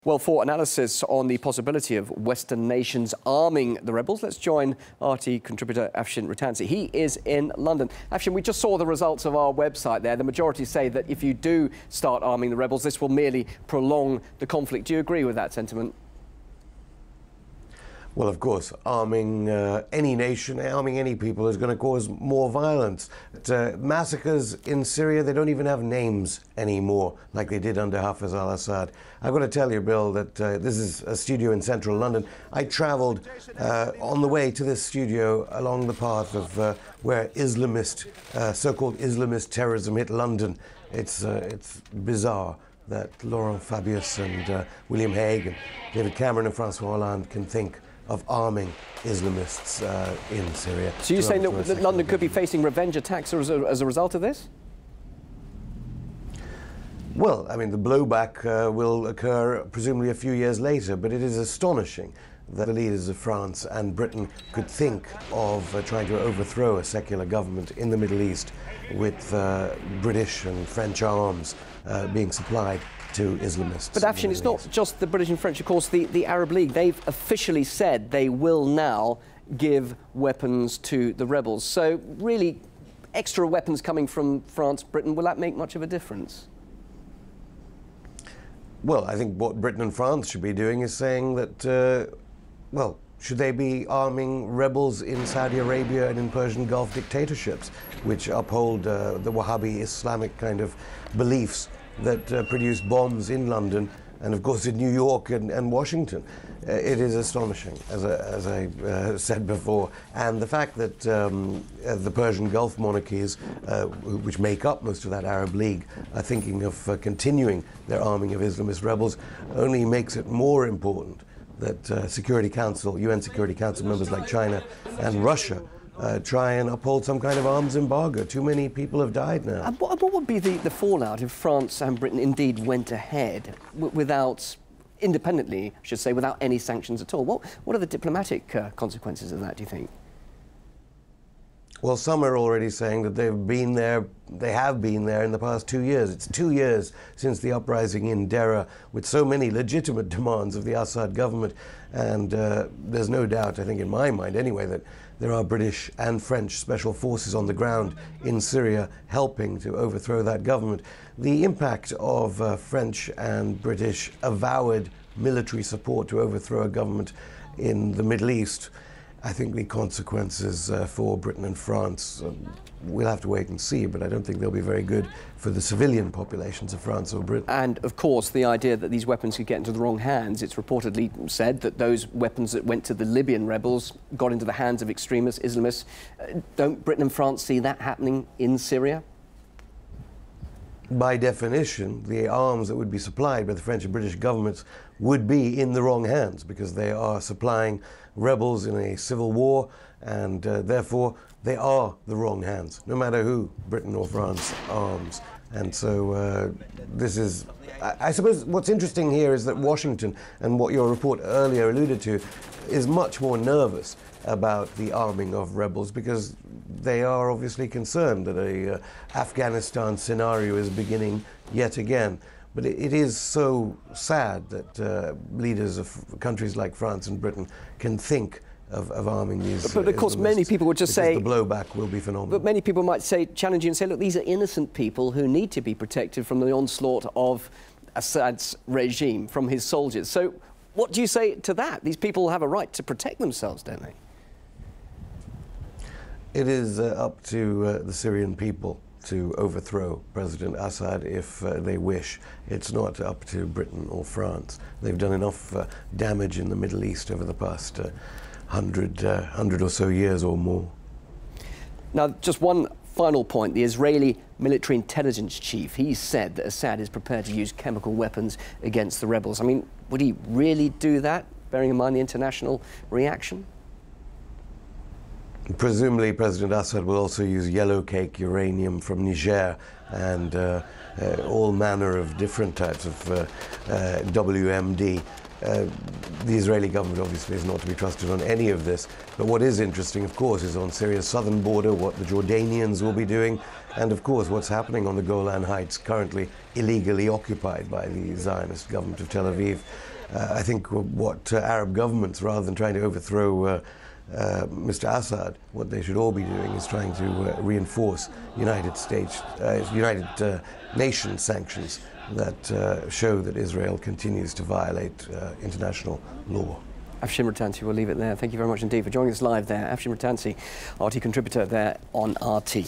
Well, for analysis on the possibility of Western nations arming the rebels, let's join RT contributor Afshin Rattansi. He is in London. Afshin, we just saw the results of our website there. The majority say that if you do start arming the rebels, this will merely prolong the conflict. Do you agree with that sentiment? Well, of course, arming any nation, arming any people is going to cause more violence. Massacres in Syria, they don't even have names anymore like they did under Hafez al-Assad. I've got to tell you, Bill, that this is a studio in central London. I travelled on the way to this studio along the path of where Islamist, so-called Islamist terrorism hit London. It's bizarre that Laurent Fabius and William Hague and David Cameron and Francois Hollande can think of arming Islamists in Syria. So you're saying that London could be facing revenge attacks as a result of this? Well, I mean, the blowback will occur presumably a few years later, but it is astonishing that the leaders of France and Britain could think of trying to overthrow a secular government in the Middle East with British and French arms being supplied to Islamists. But Afshin, it's not just the British and French, of course. The Arab League, they've officially said they will now give weapons to the rebels. So really, extra weapons coming from France, Britain, will that make much of a difference? Well, I think what Britain and France should be doing is saying that, well, should they be arming rebels in Saudi Arabia and in Persian Gulf dictatorships, which uphold the Wahhabi Islamic kind of beliefs that produce bombs in London and, of course, in New York and Washington? It is astonishing, as I said before. And the fact that the Persian Gulf monarchies, which make up most of that Arab League, are thinking of continuing their arming of Islamist rebels only makes it more important that Security Council, UN Security Council members like China and Russia try and uphold some kind of arms embargo. Too many people have died now. And what would be the fallout if France and Britain indeed went ahead without, independently, I should say, without any sanctions at all? What are the diplomatic consequences of that, do you think? Well, some are already saying that they have been there in the past 2 years. It's 2 years since the uprising in Deraa, with so many legitimate demands of the Assad government. And there's no doubt, I think in my mind anyway, that there are British and French special forces on the ground in Syria helping to overthrow that government. The impact of French and British avowed military support to overthrow a government in the Middle East, I think the consequences for Britain and France, we'll have to wait and see, but I don't think they'll be very good for the civilian populations of France or Britain. And, of course, the idea that these weapons could get into the wrong hands. It's reportedly said that those weapons that went to the Libyan rebels got into the hands of extremists, Islamists. Don't Britain and France see that happening in Syria? By definition, the arms that would be supplied by the French and British governments would be in the wrong hands, because they are supplying rebels in a civil war, and therefore they are the wrong hands, no matter who Britain or France arms. And so this is, I suppose what's interesting here is that Washington, and what your report earlier alluded to, is much more nervous about the arming of rebels, because they are obviously concerned that a Afghanistan scenario is beginning yet again. But it is so sad that leaders of countries like France and Britain can think of arming these. But of course, many people would just say the blowback will be phenomenal. But many people might say, challenge you and say, look, these are innocent people who need to be protected from the onslaught of Assad's regime, from his soldiers. So what do you say to that? These people have a right to protect themselves, don't they? It is up to the Syrian people to overthrow President Assad if they wish. It's not up to Britain or France. They've done enough damage in the Middle East over the past 100 or so years or more. Now, just one final point. The Israeli military intelligence chief, he said that Assad is prepared to use chemical weapons against the rebels. I mean, would he really do that, bearing in mind the international reaction? Presumably, President Assad will also use yellow cake uranium from Niger and all manner of different types of WMD. the Israeli government obviously is not to be trusted on any of this. But what is interesting, of course, is on Syria's southern border, what the Jordanians will be doing, and of course what's happening on the Golan Heights, currently illegally occupied by the Zionist government of Tel Aviv. I think what Arab governments, rather than trying to overthrow Mr. Assad, what they should all be doing is trying to reinforce United Nations sanctions that show that Israel continues to violate international law. Afshin Rattansi, we'll leave it there. Thank you very much indeed for joining us live there. Afshin Rattansi, RT contributor there on RT.